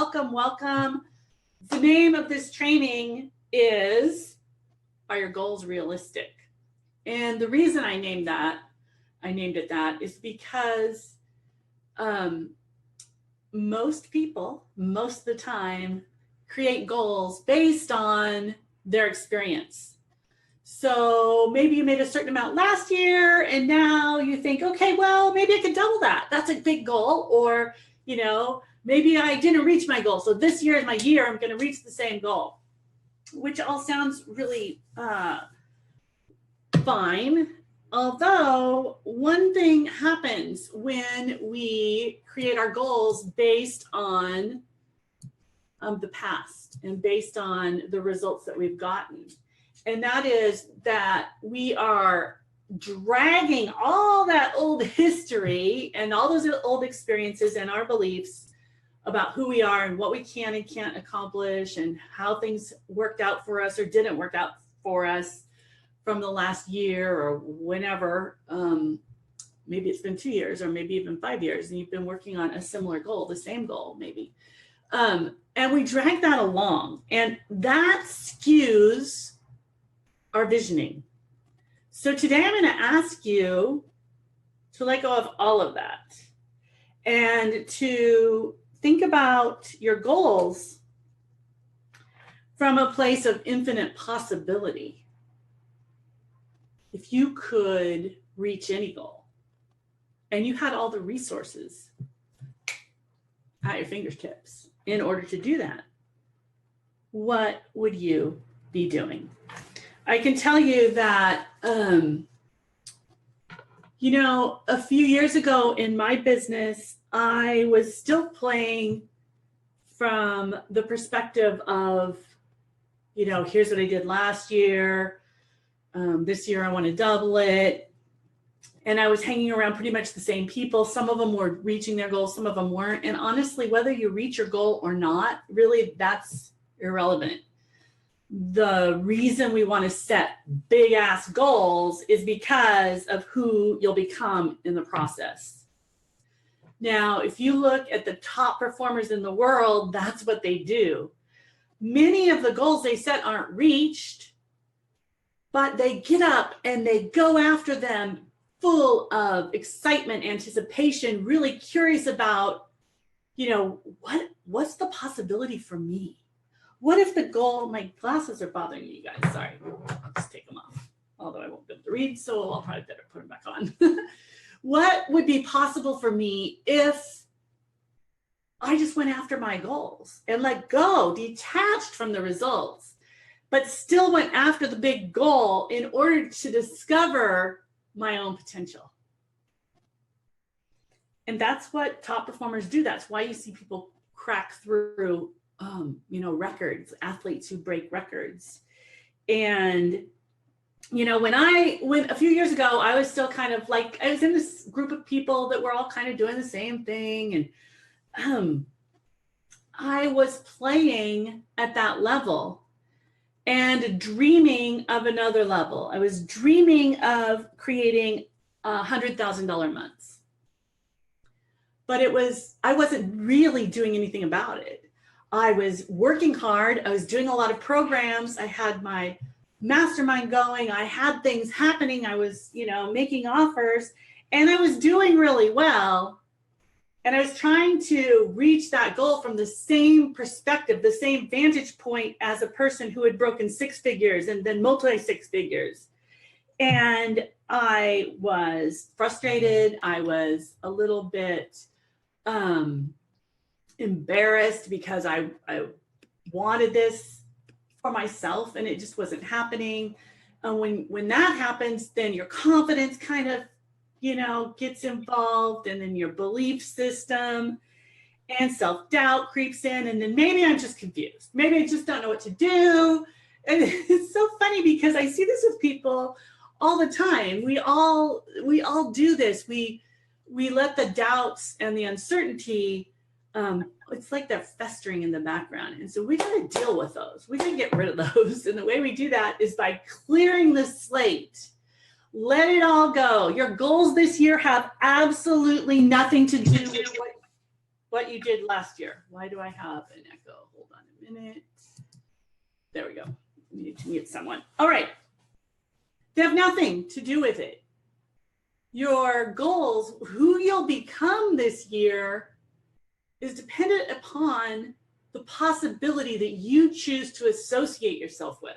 welcome, welcome. The name of this training is, Are Your Goals Realistic? And the reason I named it that is because most people, most of the time, create goals based on their experience. So maybe you made a certain amount last year and now you think, okay, well, maybe I could double that. That's a big goal. Or, you know, maybe I didn't reach my goal. So this year is my year. I'm going to reach the same goal, which all sounds really fine. Although one thing happens when we create our goals based on the past and based on the results that we've gotten. And that is that we are dragging all that old history and all those old experiences and our beliefs about who we are and what we can and can't accomplish and how things worked out for us or didn't work out for us from the last year or whenever. Maybe it's been 2 years or maybe even 5 years and you've been working on a similar goal, the same goal maybe. And we drag that along and that skews our visioning. So today I'm going to ask you to let go of all of that and to think about your goals from a place of infinite possibility. If you could reach any goal and you had all the resources at your fingertips in order to do that, what would you be doing? I can tell you that, you know, a few years ago in my business, I was still playing from the perspective of, you know, here's what I did last year. This year I want to double it. And I was hanging around pretty much the same people. Some of them were reaching their goals, some of them weren't. And honestly, whether you reach your goal or not, really, that's irrelevant. The reason we want to set big ass goals is because of who you'll become in the process. Now, if you look at the top performers in the world, that's what they do. Many of the goals they set aren't reached, but they get up and they go after them full of excitement, anticipation, really curious about, you know, what's the possibility for me? What if the goal, my glasses are bothering you guys, sorry, I'll just take them off, although I won't be able to read, so I'll probably better put them back on. What would be possible for me if I just went after my goals and let go, detached from the results, but still went after the big goal in order to discover my own potential? And that's what top performers do. That's why you see people crack through you know, records, athletes who break records. And, you know, when a few years ago, I was still kind of like, I was in this group of people that were all kind of doing the same thing. And I was playing at that level and dreaming of another level. I was dreaming of creating $100,000 months. But I wasn't really doing anything about it. I was working hard. I was doing a lot of programs. I had my mastermind going. I had things happening. I was, you know, making offers and I was doing really well. And I was trying to reach that goal from the same perspective, the same vantage point as a person who had broken 6 figures and then multi-6 figures. And I was frustrated. I was a little bit, embarrassed because I wanted this for myself and it just wasn't happening. And when that happens, then your confidence kind of, you know, gets involved, and then your belief system and self-doubt creeps in, and then maybe I'm just confused. Maybe I just don't know what to do. And it's so funny because I see this with people all the time. We all do this. We let the doubts and the uncertainty, it's like they're festering in the background. And so we got to deal with those. We got to get rid of those. And the way we do that is by clearing the slate. Let it all go. Your goals this year have absolutely nothing to do with what what you did last year. Why do I have an echo? Hold on a minute. There we go. We need to mute someone. All right. They have nothing to do with it. Your goals, who you'll become this year, is dependent upon the possibility that you choose to associate yourself with.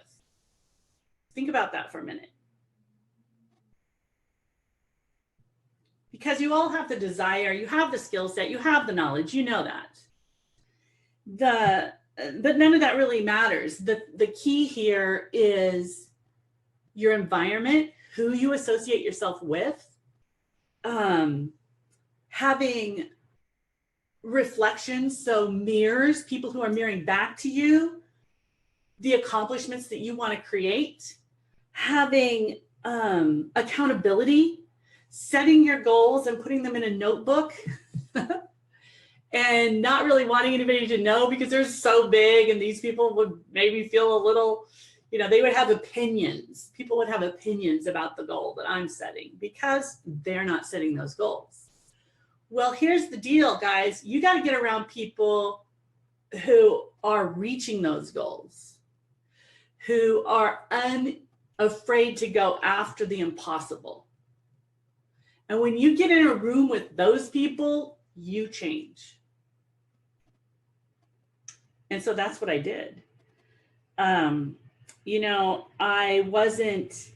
Think about that for a minute. Because you all have the desire, you have the skill set, you have the knowledge, you know that. But none of that really matters. The key here is your environment, who you associate yourself with, having reflections, so mirrors, people who are mirroring back to you, the accomplishments that you want to create, having accountability, setting your goals and putting them in a notebook and not really wanting anybody to know because they're so big and these people would maybe feel a little, they would have opinions. People would have opinions about the goal that I'm setting because they're not setting those goals. Well, here's the deal, guys. You got to get around people who are reaching those goals, who are unafraid to go after the impossible. And when you get in a room with those people, you change. And so that's what I did. I wasn't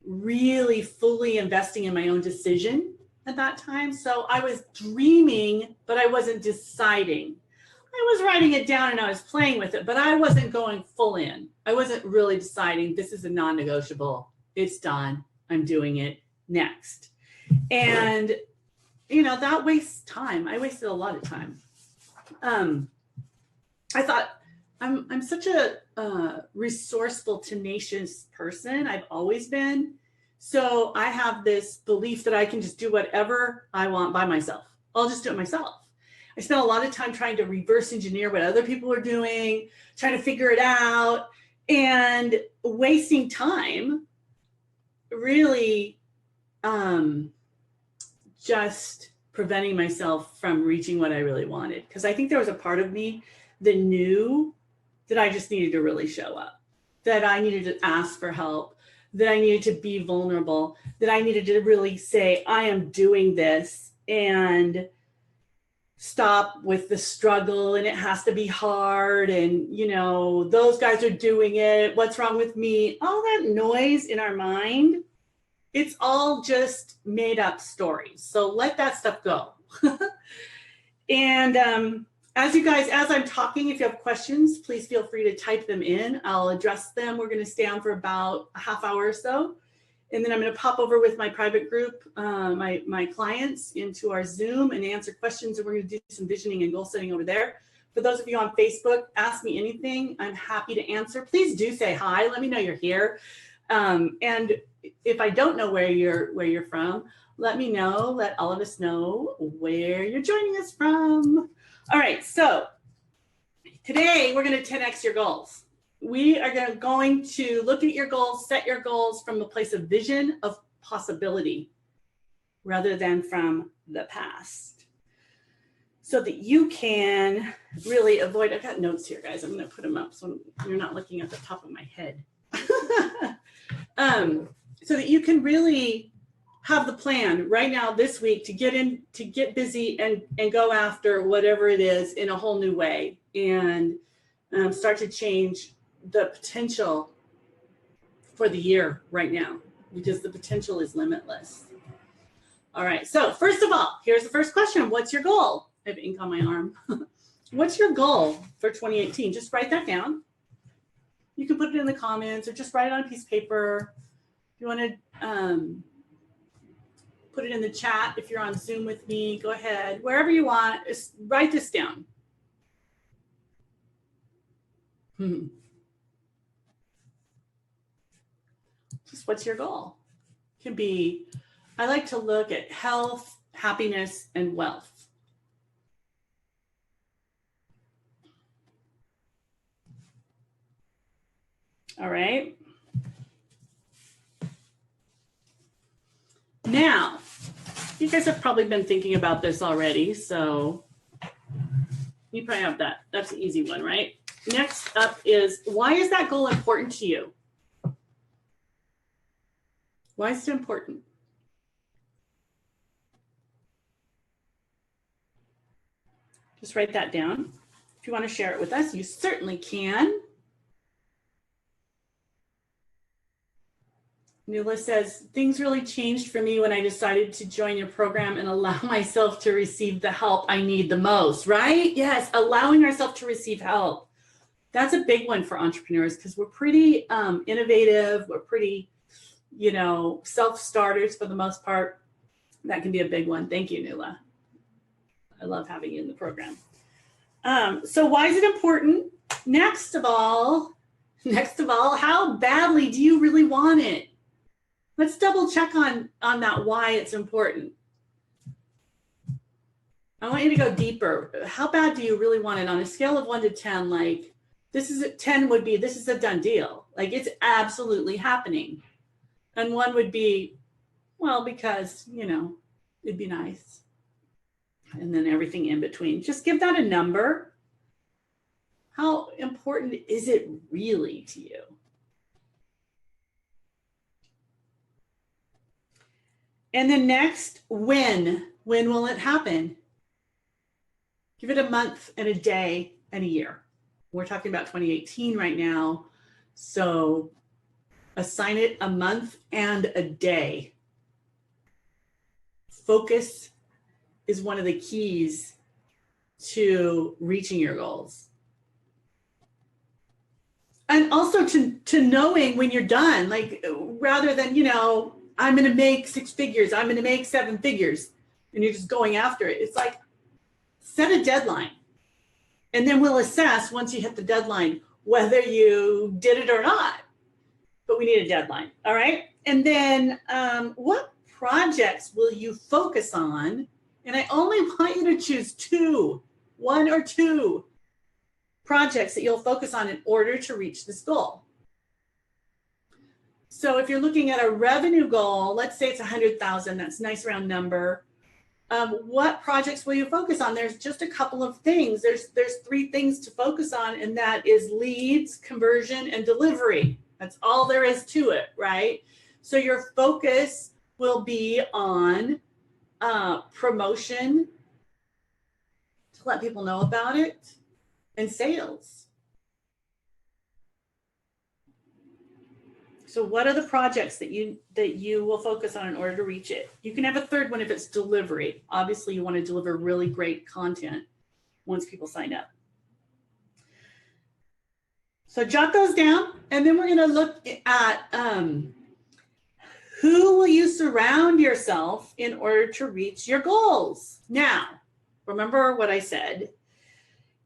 really fully investing in my own decision at that time. So I was dreaming, but I wasn't deciding. I was writing it down and I was playing with it, but I wasn't going full in. I wasn't really deciding this is a non-negotiable. It's done. I'm doing it next. And, that wastes time. I wasted a lot of time. I thought I'm such a resourceful, tenacious person. I've always been. So I have this belief that I can just do whatever I want by myself. I'll just do it myself. I spent a lot of time trying to reverse engineer what other people are doing, trying to figure it out, and wasting time really just preventing myself from reaching what I really wanted. Because I think there was a part of me that knew that I just needed to really show up, that I needed to ask for help, that I needed to be vulnerable, that I needed to really say, I am doing this, and stop with the struggle, and it has to be hard, and those guys are doing it, what's wrong with me? All that noise in our mind, it's all just made up stories. So let that stuff go. And as I'm talking, if you have questions, please feel free to type them in. I'll address them. We're going to stay on for about a half hour or so. And then I'm going to pop over with my private group, my clients, into our Zoom and answer questions. And we're going to do some visioning and goal setting over there. For those of you on Facebook, ask me anything. I'm happy to answer. Please do say hi. Let me know you're here. And if I don't know where you're from, let me know. Let all of us know where you're joining us from. All right. So today we're going to 10x your goals. We are going to look at your goals, set your goals from a place of vision, of possibility, rather than from the past, so that you can really avoid. I've got notes here, guys. I'm going to put them up so you're not looking at the top of my head. So that you can really have the plan right now this week to get busy and go after whatever it is in a whole new way, and start to change the potential for the year right now, because the potential is limitless. All right. So first of all, here's the first question. What's your goal? I have ink on my arm. What's your goal for 2018? Just write that down. You can put it in the comments or just write it on a piece of paper. If you want to put it in the chat, if you're on Zoom with me, go ahead. Wherever you want, just write this down. Just what's your goal? It can be, I like to look at health, happiness, and wealth. All right. Now, you guys have probably been thinking about this already, so You probably have that. That's the easy one, right? Next up is, why is that goal important to you? Why is it important? Just write that down. If you want to share it with us, you certainly can. Nuala says, things really changed for me when I decided to join your program and allow myself to receive the help I need the most, right? Yes, allowing ourselves to receive help. That's a big one for entrepreneurs because we're pretty innovative. We're pretty, self-starters for the most part. That can be a big one. Thank you, Nuala. I love having you in the program. So why is it important? Next of all, how badly do you really want it? Let's double check on that why it's important. I want you to go deeper. How bad do you really want it on a scale of 1 to 10? Like 10 would be, this is a done deal. Like it's absolutely happening. And 1 would be, well, because, it'd be nice. And then everything in between. Just give that a number. How important is it really to you? And then next, when? When will it happen? Give it a month and a day and a year. We're talking about 2018 right now. So assign it a month and a day. Focus is one of the keys to reaching your goals. And also to knowing when you're done, like rather than, I'm going to make 6 figures, I'm going to make 7 figures, and you're just going after it. It's like, set a deadline. And then we'll assess once you hit the deadline, whether you did it or not. But we need a deadline. All right. And then what projects will you focus on? And I only want you to choose 1 or 2 projects that you'll focus on in order to reach this goal. So if you're looking at a revenue goal, let's say it's 100,000, that's a nice round number. What projects will you focus on? There's just a couple of things. There's 3 things to focus on, and that is leads, conversion, and delivery. That's all there is to it, right? So your focus will be on promotion, to let people know about it, and sales. So what are the projects that you will focus on in order to reach it? You can have a 3rd one if it's delivery. Obviously, you want to deliver really great content once people sign up. So jot those down, and then we're going to look at who will you surround yourself in order to reach your goals. Now, remember what I said.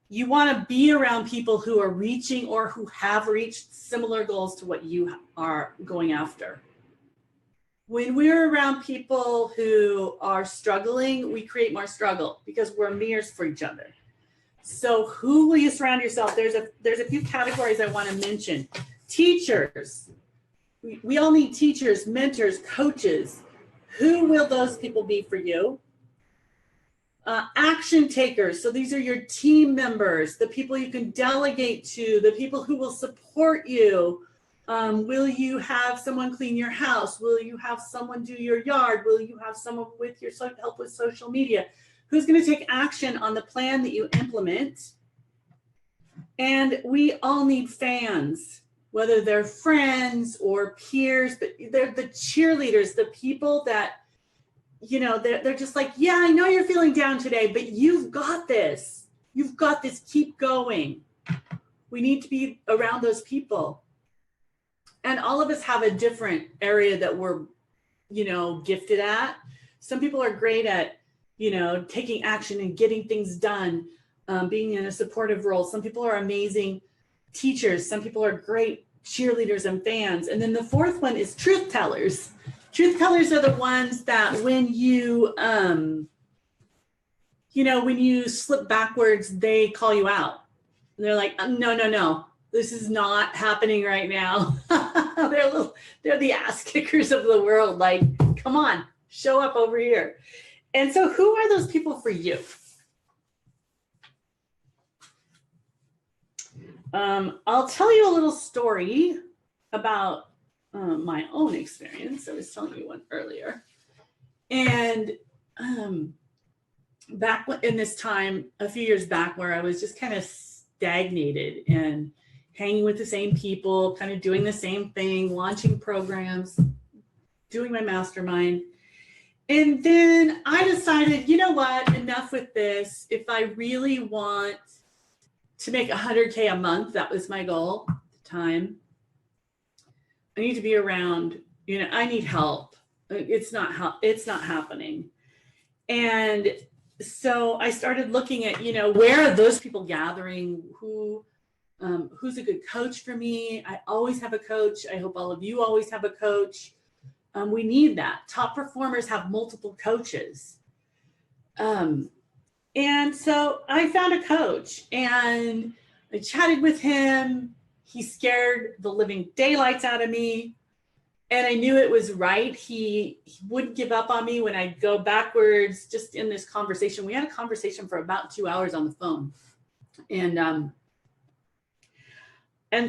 You want to be around people who are reaching or who have reached similar goals to what you are going after. When we're around people who are struggling, we create more struggle because we're mirrors for each other. So who will you surround yourself? There's a few categories I want to mention. Teachers. We all need teachers, mentors, coaches. Who will those people be for you? Action takers. So these are your team members, the people you can delegate to, the people who will support you. Will you have someone clean your house? Will you have someone do your yard? Will you have someone with your help with social media? Who's going to take action on the plan that you implement? And we all need fans, whether they're friends or peers, but they're the cheerleaders, the people that, they're just like, yeah, I know you're feeling down today, but you've got this. You've got this. Keep going. We need to be around those people. And all of us have a different area that we're, gifted at. Some people are great at, taking action and getting things done, being in a supportive role. Some people are amazing teachers. Some people are great cheerleaders and fans. And then the 4th one is truth tellers. Truth tellers are the ones that when you, when you slip backwards, they call you out. And they're like, no, this is not happening right now. They're the ass kickers of the world. Like, come on, show up over here. And so who are those people for you? I'll tell you a little story about my own experience. I was telling you one earlier. And back in this time, a few years back, where I was just kind of stagnated and hanging with the same people, kind of doing the same thing, launching programs, doing my mastermind. And then I decided, you know what, enough with this. If I really want to make 100K a month, that was my goal at the time, I need to be around, I need help. It's not happening. And so I started looking at, where are those people gathering? Who's a good coach for me? I always have a coach. I hope all of you always have a coach. We need that. Top performers have multiple coaches. And so I found a coach and I chatted with him. He scared the living daylights out of me. And I knew it was right. He wouldn't give up on me when I'd go backwards just in this conversation. We had a conversation for about 2 hours on the phone. And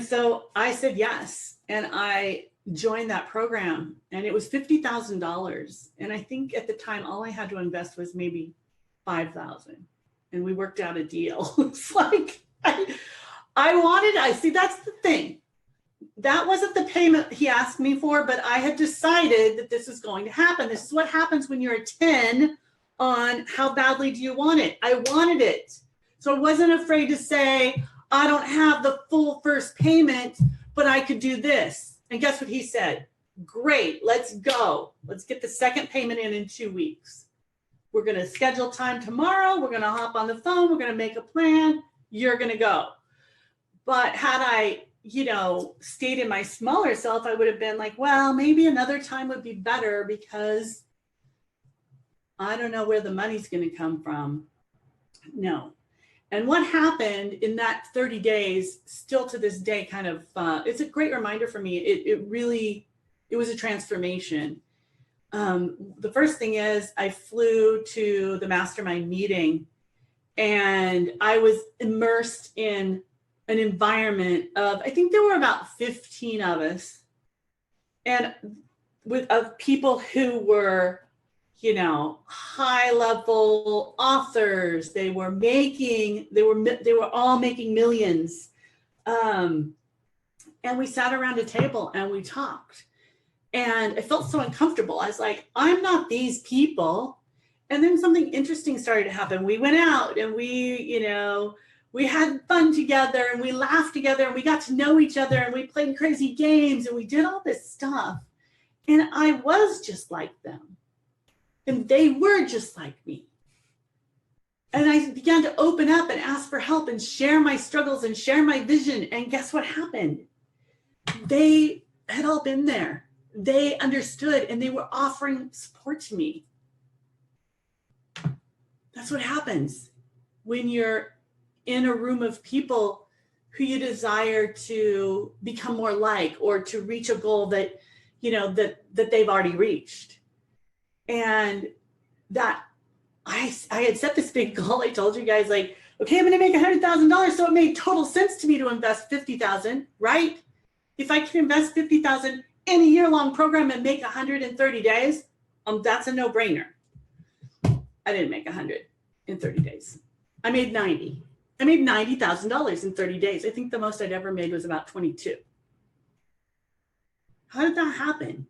so I said yes. And I joined that program, and it was $50,000. And I think at the time, all I had to invest was maybe $5,000. And we worked out a deal. It's like, I see, that's the thing. That wasn't the payment he asked me for, but I had decided that this is going to happen. This is what happens when you're a 10 on how badly do you want it. I wanted it. So I wasn't afraid to say, I don't have the full first payment, but I could do this. And guess what he said? Great, let's go. Let's get the second payment in 2 weeks. We're going to schedule time tomorrow. We're going to hop on the phone. We're going to make a plan. You're going to go. But had I, stayed in my smaller self, I would have been like, well, maybe another time would be better because I don't know where the money's going to come from. No. And what happened in that 30 days, still to this day, kind of, it's a great reminder for me. It was a transformation. The first thing is I flew to the mastermind meeting, and I was immersed in an environment of, I think there were about 15 of us, of people who were, high level authors. They were all making millions. And we sat around a table and we talked, and I felt so uncomfortable. I was like, I'm not these people. And then something interesting started to happen. We went out and we had fun together, and we laughed together, and we got to know each other, and we played crazy games, and we did all this stuff. And I was just like them. And they were just like me. And I began to open up and ask for help and share my struggles and share my vision. And guess what happened? They had all been there. They understood, and they were offering support to me. That's what happens when you're in a room of people who you desire to become more like, or to reach a goal that, that they've already reached. And that I had set this big goal. I told you guys, like, okay, I'm going to make $100,000. So it made total sense to me to invest $50,000, right? If I can invest $50,000 in a year-long program and make 130 days, that's a no-brainer. I didn't make 100 in 30 days. I made 90. I made $90,000 in 30 days. I think the most I'd ever made was about 22. How did that happen?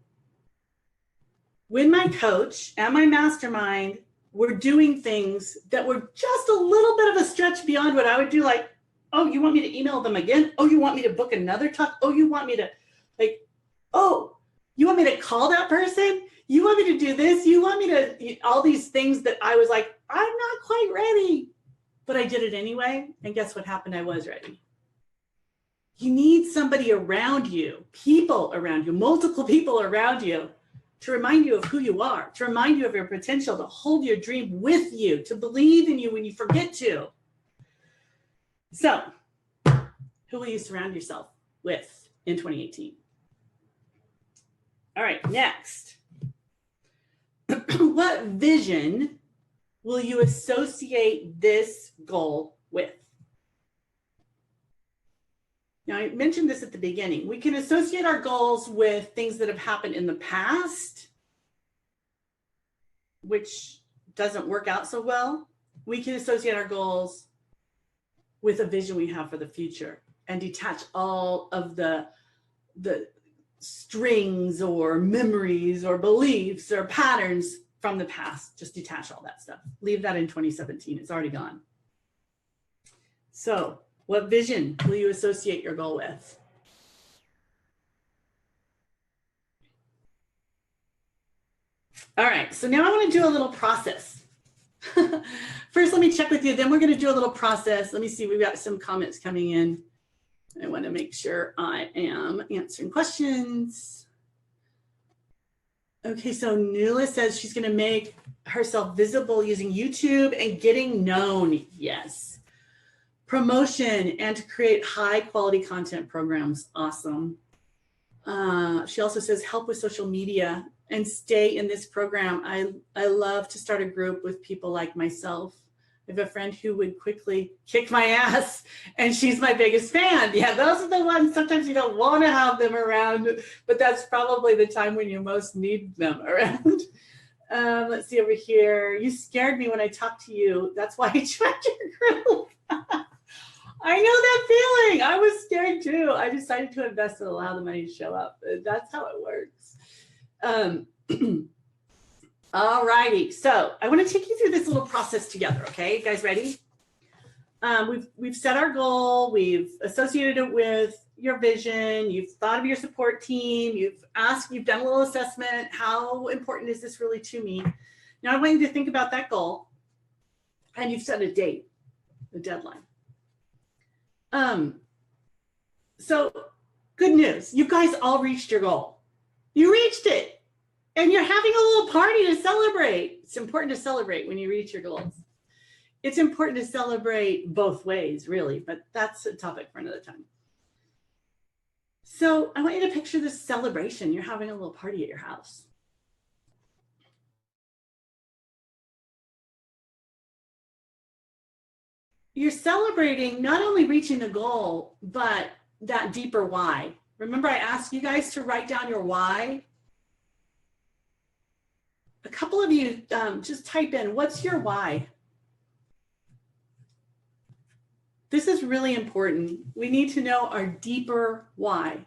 When my coach and my mastermind were doing things that were just a little bit of a stretch beyond what I would do, like, oh, you want me to email them again? Oh, you want me to book another talk? Oh, you want me to, you want me to call that person? You want me to do this? You want me to, all these things that I was like, I'm not quite ready. But I did it anyway. And guess what happened? I was ready. You need somebody around you, people around you, multiple people around you, to remind you of who you are, to remind you of your potential, to hold your dream with you, to believe in you when you forget to. So, who will you surround yourself with in 2018? All right, next. What vision will you associate this goal with? Now, I mentioned this at the beginning. We can associate our goals with things that have happened in the past, which doesn't work out so well. We can associate our goals with a vision we have for the future and detach all of the strings or memories or beliefs or patterns from the past. Just detach all that stuff. Leave that in 2017. It's already gone. So, what vision will you associate your goal with? All right, so now I want to do a little process. First, let me check with you, then we're going to do a little process. Let me see, we've got some comments coming in. I want to make sure I am answering questions. Okay, so Nuala says she's going to make herself visible using YouTube and getting known. Yes. Promotion and to create high quality content programs. Awesome. She also says help with social media and stay in this program. I love to start a group with people like myself. I have a friend who would quickly kick my ass, and she's my biggest fan. Yeah, those are the ones sometimes you don't want to have them around, but that's probably the time when you most need them around. Let's see over here. You scared me when I talked to you. That's why I joined your group. I know that feeling. I was scared too. I decided to invest and allow the money to show up. That's how it works. All righty. So I want to take you through this little process together. Okay, you guys ready? We've set our goal. We've associated it with your vision. You've thought of your support team. You've done a little assessment. How important is this really to me? Now I want you to think about that goal, and you've set a date, a deadline. So good news. You guys all reached your goal. You reached it. And you're having a little party to celebrate. It's important to celebrate when you reach your goals. It's important to celebrate both ways, really, but that's a topic for another time. So I want you to picture this celebration. You're having a little party at your house. You're celebrating not only reaching the goal, but that deeper why. Remember, I asked you guys to write down your why. A couple of you just type in, what's your why? This is really important. We need to know our deeper why.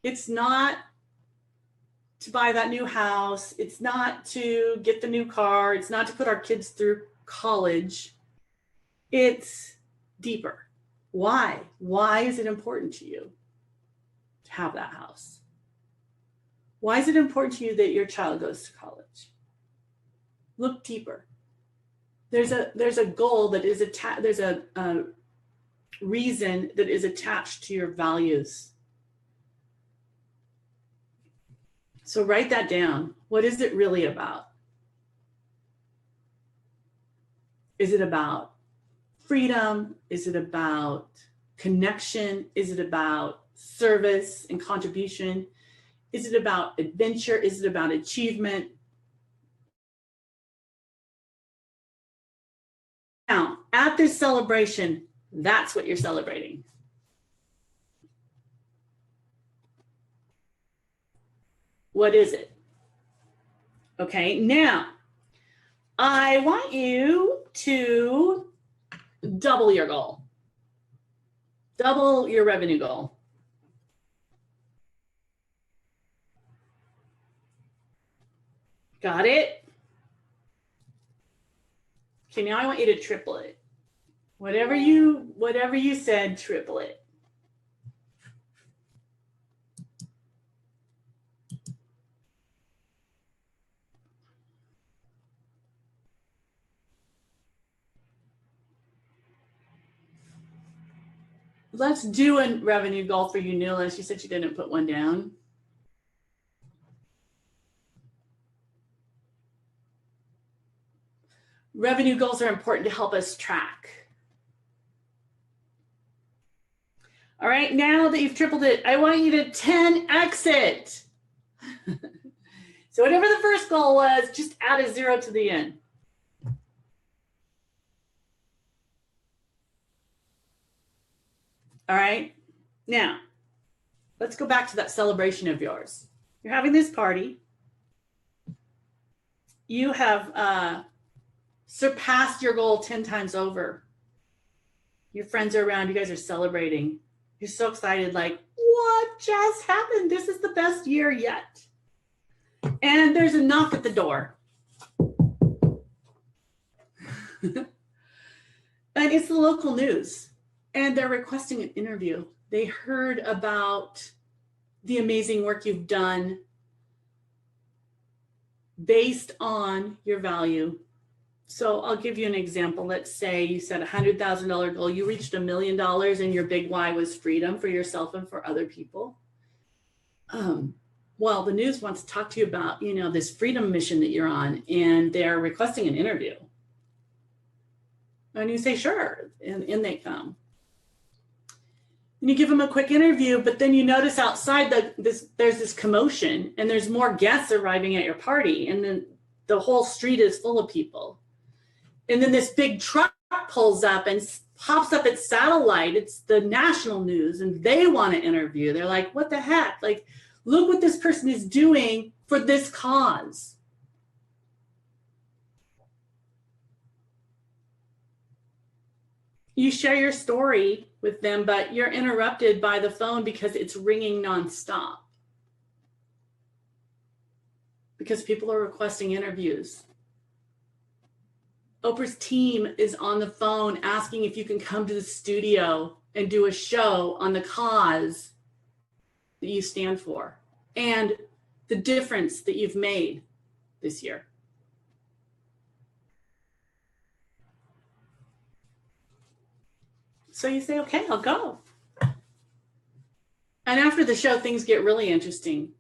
It's not to buy that new house. It's not to get the new car. It's not to put our kids through college. It's deeper. Why? Why is it important to you to have that house? Why is it important to you that your child goes to college? Look deeper. There's a goal that is attached. There's a reason that is attached to your values. So write that down. What is it really about? Is it about freedom? Is it about connection? Is it about service and contribution? Is it about adventure? Is it about achievement? Now, at this celebration, that's what you're celebrating. What is it? Okay, now I want you to double your goal. Double your revenue goal. Got it? Okay, now I want you to triple it. Whatever you said, triple it. Let's do a revenue goal for you, Nuala. She said she didn't put one down. Revenue goals are important to help us track. All right, now that you've tripled it, I want you to 10x it. So whatever the first goal was, just add a 0 to the end. All right. Now, let's go back to that celebration of yours. You're having this party. You have surpassed your goal 10 times over. Your friends are around. You guys are celebrating. You're so excited, like, what just happened? This is the best year yet. And there's a knock at the door. And it's the local news. And they're requesting an interview. They heard about the amazing work you've done based on your value. So I'll give you an example. Let's say you set a $100,000 goal. You reached $1 million and your big why was freedom for yourself and for other people. Well, the news wants to talk to you about, this freedom mission that you're on, and they're requesting an interview. And you say, sure, and they come. And you give them a quick interview, but then you notice outside there's this commotion and there's more guests arriving at your party. And then the whole street is full of people. And then this big truck pulls up and pops up its satellite. It's the national news and they want to interview. They're like, what the heck? Like, look what this person is doing for this cause. You share your story with them, but you're interrupted by the phone because it's ringing nonstop. Because people are requesting interviews. Oprah's team is on the phone asking if you can come to the studio and do a show on the cause that you stand for and the difference that you've made this year. So you say, okay, I'll go. And after the show, things get really interesting.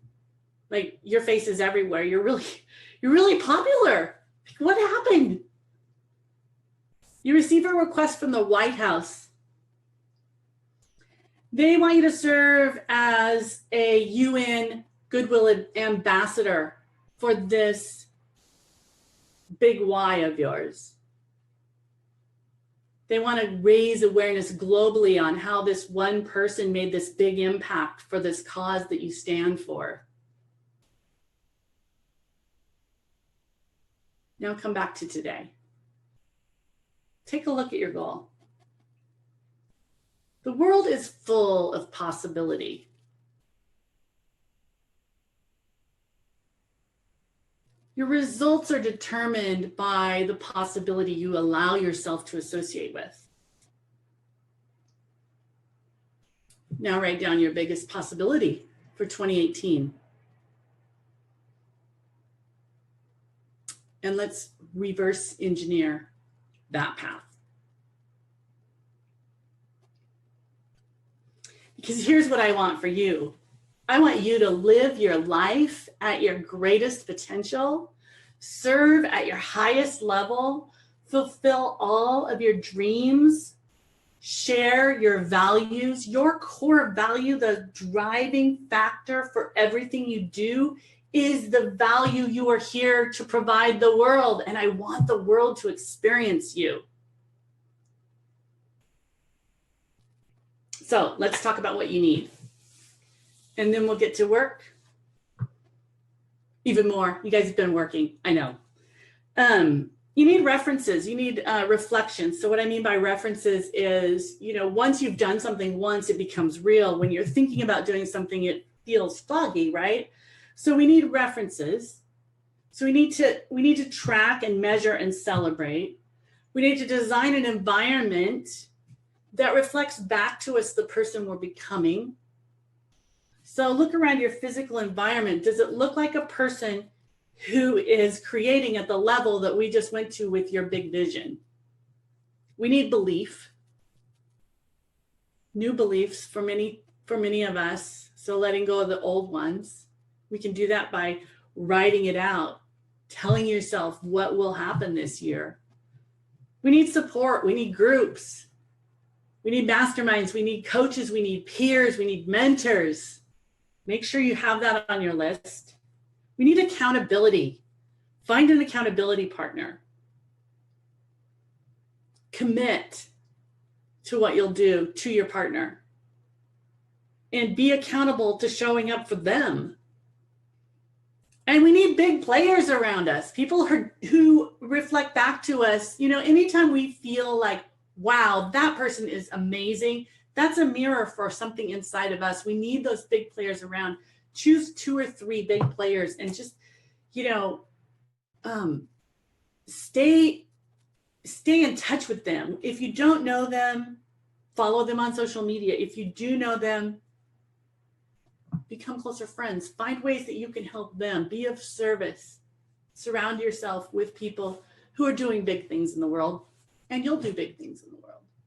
Like, your face is everywhere. You're really popular. What happened? You receive a request from the White House. They want you to serve as a UN Goodwill ambassador for this big why of yours. They want to raise awareness globally on how this one person made this big impact for this cause that you stand for. Now come back to today. Take a look at your goal. The world is full of possibility. Your results are determined by the possibility you allow yourself to associate with. Now write down your biggest possibility for 2018. And let's reverse engineer that path. Because here's what I want for you. I want you to live your life at your greatest potential, serve at your highest level, fulfill all of your dreams, share your values, your core value, the driving factor for everything you do is the value you are here to provide the world. And I want the world to experience you. So let's talk about what you need. And then we'll get to work. Even more. You guys have been working, I know. You need references. You need reflections. So what I mean by references is, once you've done something once, it becomes real. When you're thinking about doing something, it feels foggy, right? So we need references. So we need to track and measure and celebrate. We need to design an environment that reflects back to us the person we're becoming. So look around your physical environment. Does it look like a person who is creating at the level that we just went to with your big vision? We need belief, new beliefs for many of us. So letting go of the old ones. We can do that by writing it out, telling yourself what will happen this year. We need support. We need groups. We need masterminds. We need coaches. We need peers. We need mentors. Make sure you have that on your list. We need accountability. Find an accountability partner. Commit to what you'll do to your partner. and be accountable to showing up for them. And we need big players around us, people who reflect back to us. Anytime we feel like, wow, that person is amazing, that's a mirror for something inside of us. We need those big players around. Choose 2 or 3 big players and just, stay in touch with them. If you don't know them, follow them on social media. If you do know them, become closer friends. Find ways that you can help them. Be of service. Surround yourself with people who are doing big things in the world, and you'll do big things in the world.